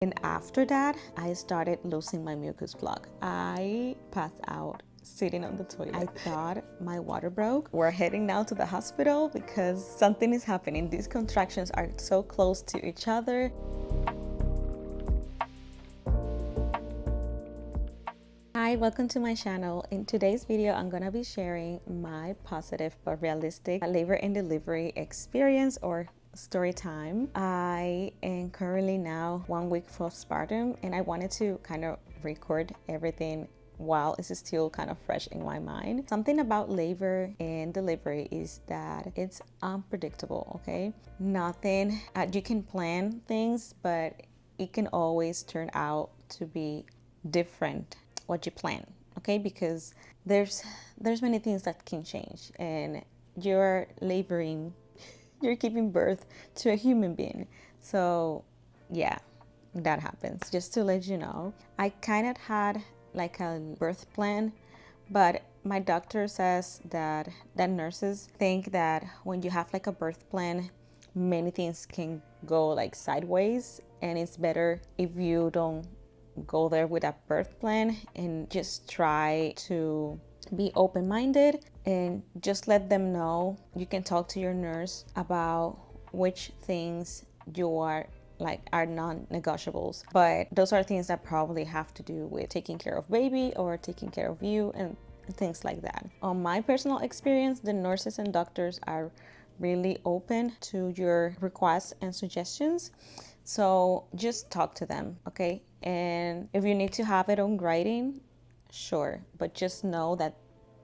And after that, I started losing my mucus plug. I passed out sitting on the toilet. I thought my water broke. We're heading now to the hospital because something is happening. These contractions are so close to each other. Hi, welcome to my channel. In today's video, I'm gonna be sharing my positive but realistic labor and delivery experience or story time. I am currently now 1 week postpartum, and I wanted to kind of record everything while it's still kind of fresh in my mind. Something about labor and delivery is that it's unpredictable, okay? Nothing, you can plan things, but it can always turn out to be different what you plan, okay? Because there's many things that can change, and you're laboring, you're giving birth to a human being. So yeah, that happens. Just to let you know, I kind of had like a birth plan, but my doctor says that nurses think that when you have like a birth plan, many things can go like sideways, and it's better if you don't go there with a birth plan and just try to be open-minded and just let them know. You can talk to your nurse about which things you are non-negotiables, but those are things that probably have to do with taking care of baby or taking care of you and things like that. On my personal experience, the nurses and doctors are really open to your requests and suggestions. So just talk to them, okay? And if you need to have it on writing, sure, but just know that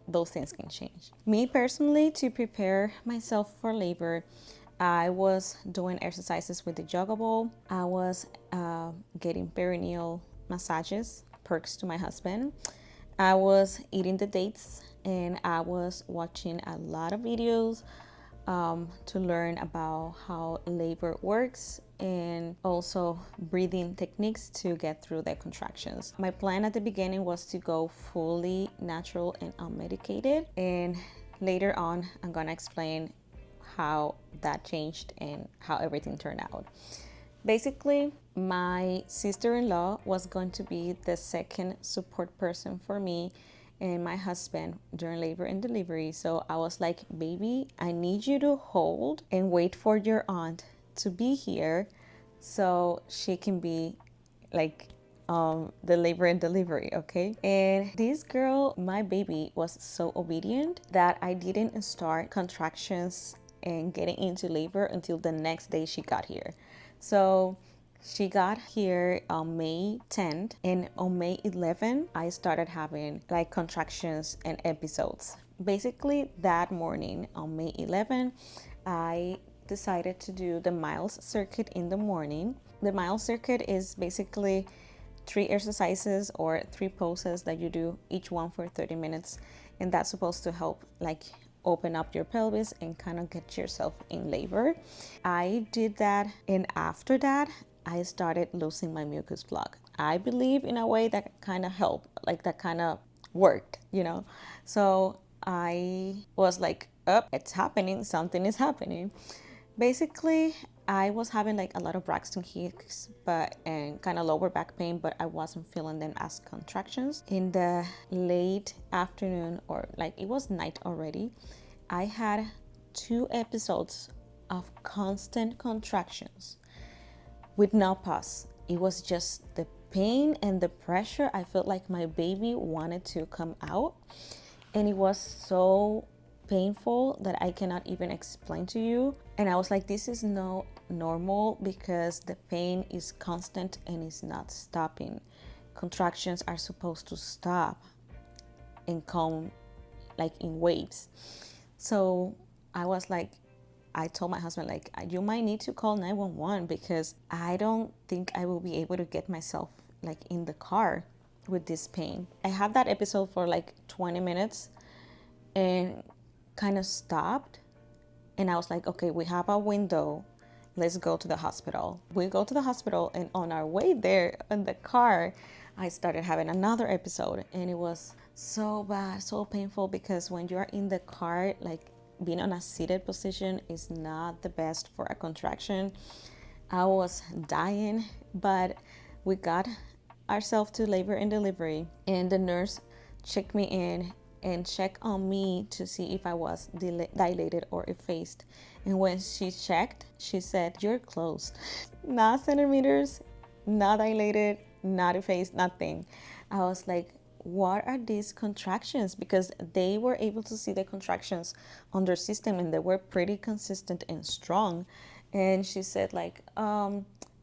those things can change. Me personally, to prepare myself for labor, I was doing exercises with the joggable. I was getting perineal massages, perks to my husband. I was eating the dates, and I was watching a lot of videos to learn about how labor works, and also breathing techniques to get through the contractions. My plan at the beginning was to go fully natural and unmedicated, and later on I'm gonna explain how that changed and how everything turned out. Basically, my sister-in-law was going to be the second support person for me and my husband during labor and delivery. So I was like, baby, I need you to hold and wait for your aunt to be here so she can be like the labor and delivery, okay? And this girl, my baby, was so obedient that I didn't start contractions and getting into labor until the next day she got here. So she got here on May 10th, and on May 11th, I started having like contractions and episodes. Basically, that morning on May 11th, I decided to do the miles circuit in the morning. The miles circuit is basically 3 exercises or 3 poses that you do, each one for 30 minutes, and that's supposed to help like open up your pelvis and kind of get yourself in labor. I did that, and after that I started losing my mucus plug. I believe in a way that kind of helped, like that kind of worked, you know. So I was like, oh, it's happening, something is happening. Basically, I was having like a lot of Braxton Hicks, and kind of lower back pain, but I wasn't feeling them as contractions. In the late afternoon, or like it was night already, I had 2 episodes of constant contractions with no pause. It was just the pain and the pressure. I felt like my baby wanted to come out, and it was so painful that I cannot even explain to you. And I was like, this is not normal because the pain is constant and it's not stopping. Contractions are supposed to stop and come like in waves. So I was like, I told my husband, like, you might need to call 911 because I don't think I will be able to get myself like in the car with this pain. I had that episode for like 20 minutes and kind of stopped, and I was like, okay, we have a window, let's go to the hospital. We go to the hospital, and on our way there in the car, I started having another episode, and it was so bad, so painful, because when you're in the car, like being on a seated position is not the best for a contraction. I was dying, but We got ourselves to labor and delivery, and the nurse checked me in and checked on me to see if I was dilated or effaced. And when she checked, she said, "You're closed." Not centimeters, not dilated, not effaced, nothing. I was like, what are these contractions? Because they were able to see the contractions on their system and they were pretty consistent and strong. And she said, like,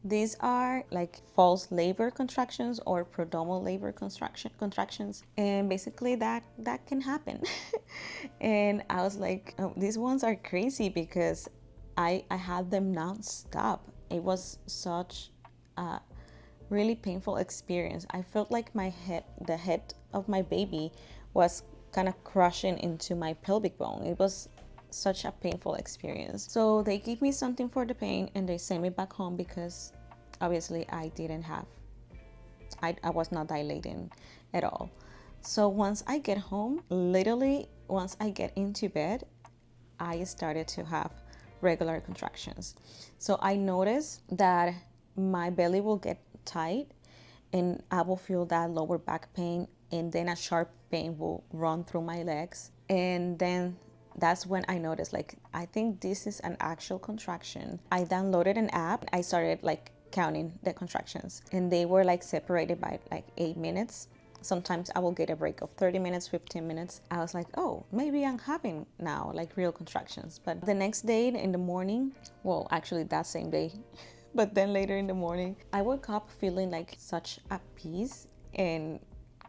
these are like false labor contractions or prodromal labor contractions, and basically that can happen. And I was like, oh, these ones are crazy because I had them non-stop. It was such a really painful experience. I felt like the head of my baby was kind of crushing into my pelvic bone. It was such a painful experience. So they gave me something for the pain and they sent me back home because obviously I was not dilating at all. So once I get home, literally once I get into bed, I started to have regular contractions. So I noticed that my belly will get tight and I will feel that lower back pain, and then a sharp pain will run through my legs. And then that's when I noticed, like, I think this is an actual contraction. I downloaded an app. I started like counting the contractions, and they were like separated by like 8 minutes. Sometimes I will get a break of 30 minutes, 15 minutes. I was like, oh, maybe I'm having now like real contractions. But the next day in the morning, well, actually that same day, but then later in the morning, I woke up feeling like such a peace and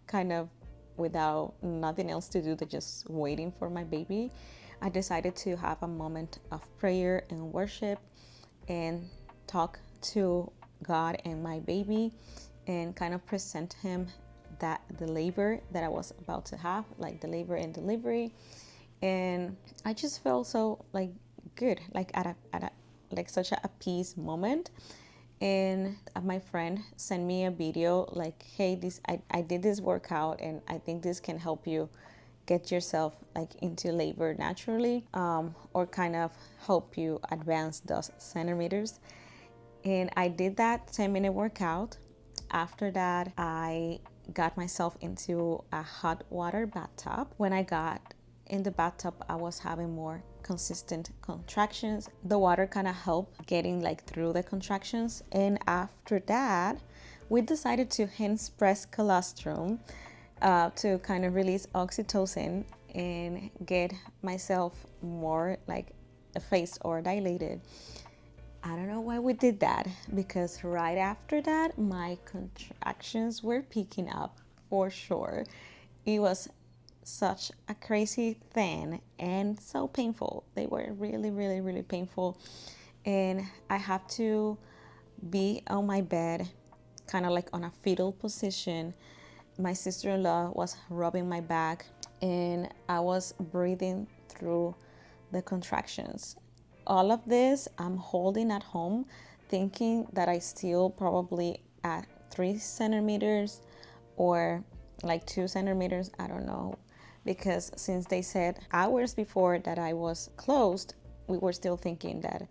kind of without nothing else to do than just waiting for my baby. I decided to have a moment of prayer and worship and talk to God and my baby and kind of present him that the labor that I was about to have, like the labor and delivery. And I just felt so like good, like at a like such a peace moment. And my friend sent me a video like, hey, I did this workout and I think this can help you get yourself like into labor naturally, or kind of help you advance those centimeters. And I did that 10-minute workout. After that, I got myself into a hot water bathtub. When I got in the bathtub, I was having more consistent contractions. The water kind of helped getting like through the contractions. And after that, we decided to hands press colostrum to kind of release oxytocin and get myself more like effaced or dilated. I don't know why we did that, because right after that, my contractions were picking up for sure. It was such a crazy thing and so painful. They were really, really, really painful. And I have to be on my bed, kind of like on a fetal position. My sister-in-law was rubbing my back and I was breathing through the contractions. All of this I'm holding at home, thinking that I still probably at 3 centimeters or like 2 centimeters, I don't know. Because since they said hours before that I was closed, we were still thinking that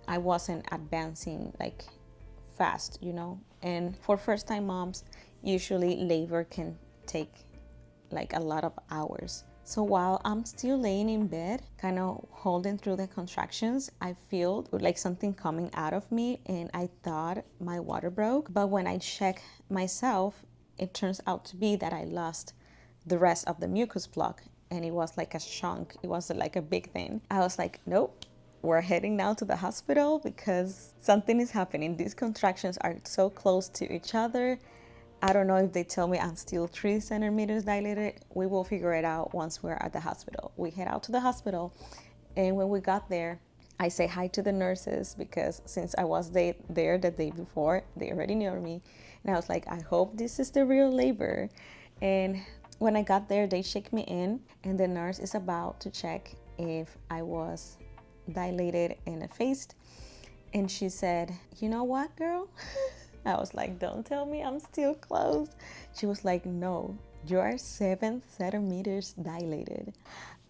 I wasn't advancing like fast, you know. And for first time moms, usually labor can take like a lot of hours. So while I'm still laying in bed, kind of holding through the contractions, I feel like something coming out of me and I thought my water broke. But when I check myself, it turns out to be that I lost the rest of the mucus plug and it was like a chunk. It was like a big thing. I was like, nope, we're heading now to the hospital because something is happening. These contractions are so close to each other. I don't know if they tell me I'm still 3 centimeters dilated. We will figure it out once we're at the hospital. We head out to the hospital, and when we got there, I say hi to the nurses because since I was there the day before, they already knew me. And I was like, I hope this is the real labor. And when I got there, they checked me in, and the nurse is about to check if I was dilated and effaced. And she said, you know what, girl? I was like, don't tell me I'm still closed. She was like, no, you are 7 centimeters dilated.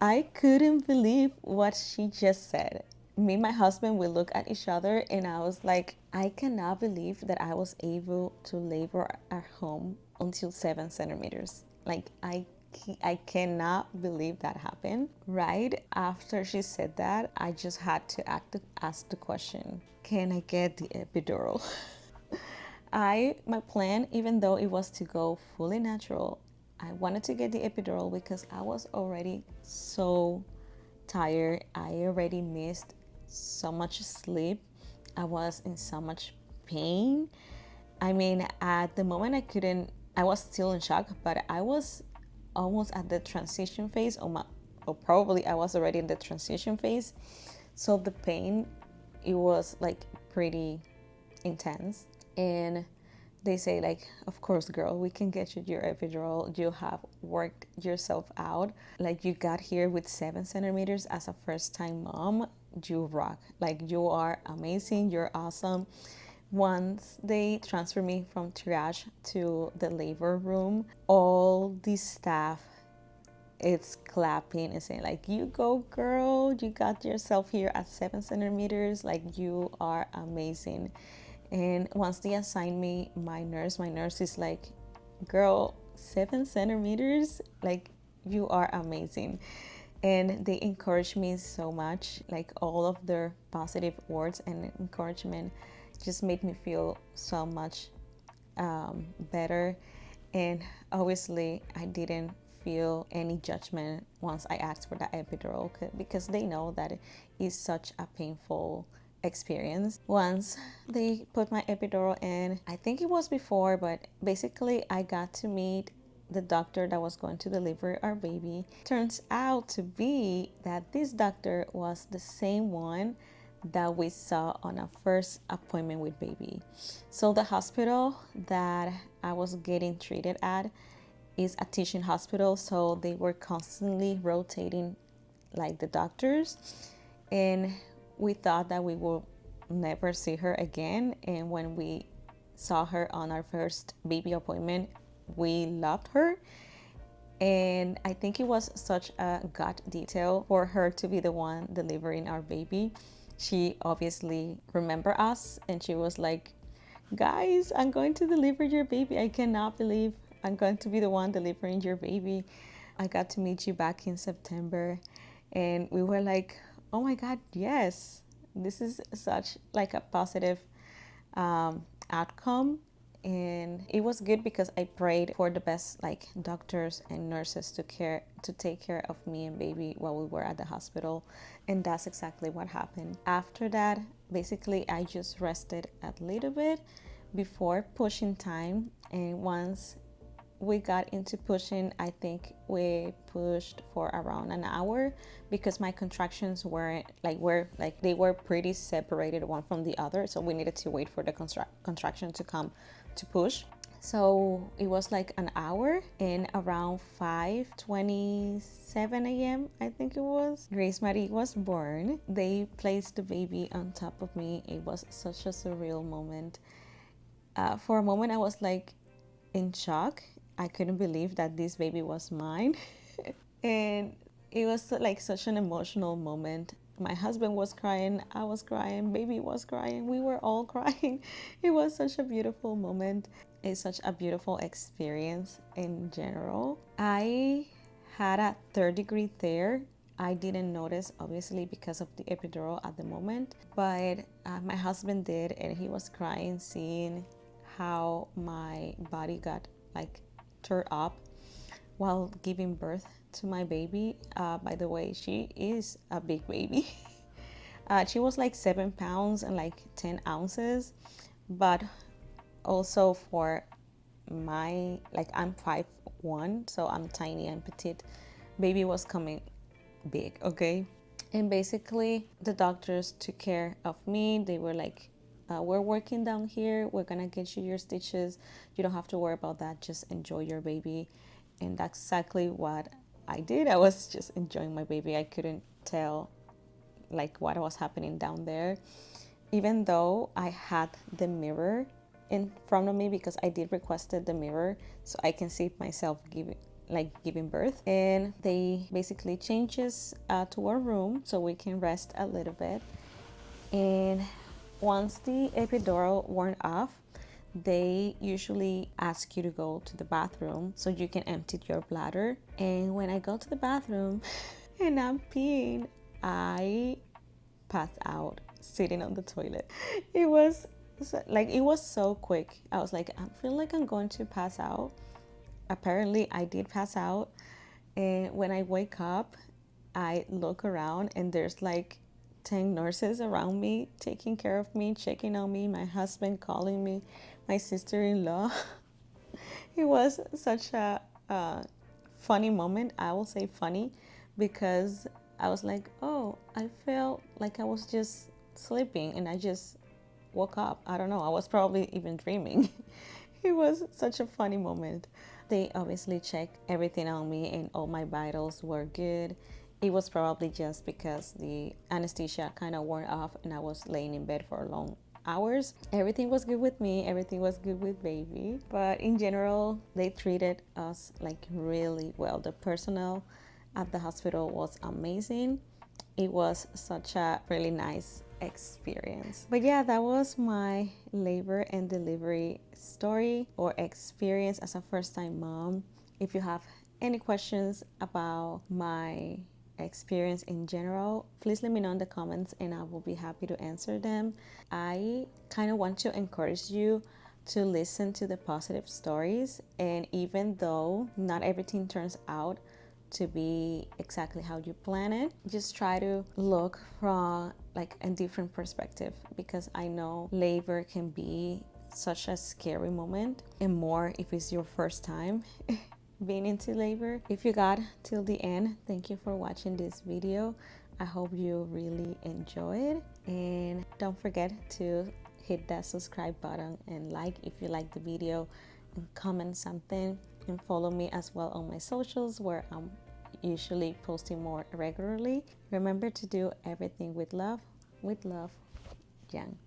I couldn't believe what she just said. me and my husband, we look at each other, and I was like, I cannot believe that I was able to labor at home until 7 centimeters. Like, I cannot believe that happened. Right after she said that, I just had to ask the question, can I get the epidural? My plan, even though it was to go fully natural, I wanted to get the epidural because I was already so tired. I already missed so much sleep. I was in so much pain. I mean, at the moment I was still in shock, but I was almost at the transition phase, or probably I was already in the transition phase. So the pain, it was like pretty intense. And they say, like, of course, girl, we can get you your epidural. You have worked yourself out. Like, you got here with 7 centimeters as a first time mom. You rock. Like, you are amazing. You're awesome. Once they transfer me from triage to the labor room, all the staff, it's clapping and saying, like, you go, girl, you got yourself here at 7 centimeters, like, you are amazing. And once they assigned me my nurse is like, girl, 7 centimeters, like, you are amazing. And they encouraged me so much. Like, all of their positive words and encouragement just made me feel so much better. And obviously I didn't feel any judgment once I asked for that epidural, because they know that it is such a painful experience. Once they put my epidural in, I think it was before, but basically I got to meet the doctor that was going to deliver our baby. Turns out to be that this doctor was the same one that we saw on our first appointment with baby. So the hospital that I was getting treated at is a teaching hospital, so they were constantly rotating like the doctors, and we thought that we will never see her again. And when we saw her on our first baby appointment, we loved her. And I think it was such a gut detail for her to be the one delivering our baby. She obviously remembered us, and she was like, guys, I'm going to deliver your baby. I cannot believe I'm going to be the one delivering your baby. I got to meet you back in September, and we were like, oh my God, yes, this is such like a positive outcome. And it was good because I prayed for the best like doctors and nurses to take care of me and baby while we were at the hospital, and that's exactly what happened. After that, basically I just rested a little bit before pushing time, and once we got into pushing, I think we pushed for around an hour, because my contractions they were pretty separated one from the other, so we needed to wait for the contraction to come to push. So it was like an hour, and around 5:27 a.m. I think it was, Grace Marie was born. They placed the baby on top of me. It was such a surreal moment. For a moment I was like in shock. I couldn't believe that this baby was mine. And it was like such an emotional moment. My husband was crying, I was crying, baby was crying, we were all crying. It was such a beautiful moment. It's such a beautiful experience in general. I had a 3rd-degree tear. I didn't notice, obviously, because of the epidural at the moment, but my husband did, and he was crying seeing how my body got like turned up while giving birth to my baby. By the way, she is a big baby. She was like 7 pounds and like 10 ounces, but also for my, like, I'm 5'1", so I'm tiny and petite. Baby was coming big, okay? And basically the doctors took care of me. They were like, we're working down here, we're gonna get you your stitches, you don't have to worry about that, just enjoy your baby. And that's exactly what I did. I was just enjoying my baby. I couldn't tell like what was happening down there, even though I had the mirror in front of me, because I did requested the mirror so I can see myself giving birth. And they basically changed us to our room so we can rest a little bit. And once the epidural worn off, they usually ask you to go to the bathroom so you can empty your bladder. And when I go to the bathroom and I'm peeing, I pass out sitting on the toilet. It was it was so quick. I was like, I feel like I'm going to pass out. Apparently, I did pass out. And when I wake up, I look around and there's like 10 nurses around me taking care of me, checking on me, my husband calling me, my sister-in-law. It was such a funny moment. I will say funny because I was like, oh, I felt like I was just sleeping and I just woke up. I don't know. I was probably even dreaming. It was such a funny moment. They obviously checked everything on me and all my vitals were good. It was probably just because the anesthesia kind of wore off and I was laying in bed for long hours. Everything was good with me, everything was good with baby. But in general, they treated us like really well. The personnel at the hospital was amazing. It was such a really nice experience. But yeah, that was my labor and delivery story or experience as a first-time mom. If you have any questions about my experience in general, please let me know in the comments and I will be happy to answer them. I kind of want to encourage you to listen to the positive stories, and even though not everything turns out to be exactly how you plan it, just try to look from like a different perspective, because I know labor can be such a scary moment, and more if it's your first time being into labor. If you got till the end, thank you for watching this video. I hope you really enjoyed, and don't forget to hit that subscribe button and like if you like the video, and comment something, and follow me as well on my socials where I'm usually posting more regularly. Remember to do everything with love, Yang.